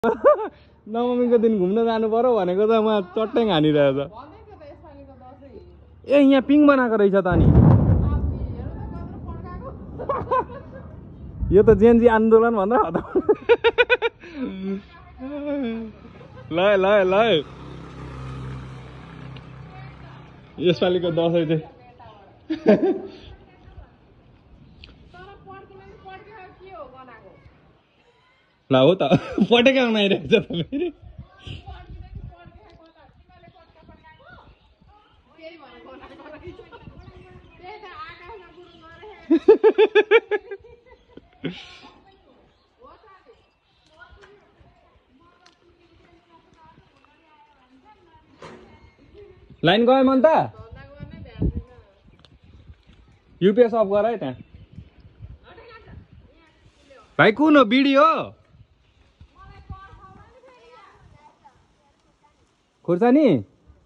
नवमीको दिन घुम्न जानु पर्यो भनेको त म चट्टै हानिरहेछ। ए यहाँ पिङ बनाएको रहेछ त नि। यो त जेनजी आन्दोलन भनेर हो त। ल ल ल यसपालिको दसैँ चाहिँ ल हो त पटेका आइरहेको छ त फेरि। लाइन गयो मन त युपिएस अफ गर है त्यहाँ। भाइ कुन हो बिडी हो खुर्सानी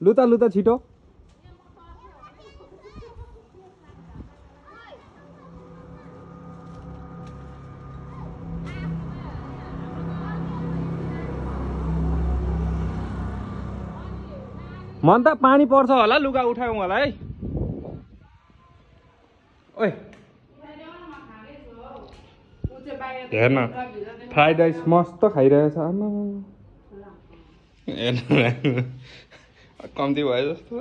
लुता लुता छिटो। मन त पानी पर्छ होला लुगा उठाउँ होला है। ओइ हेर्न फ्राइड राइस मस्त खाइरहेछ। कम्ती भयो जस्तो।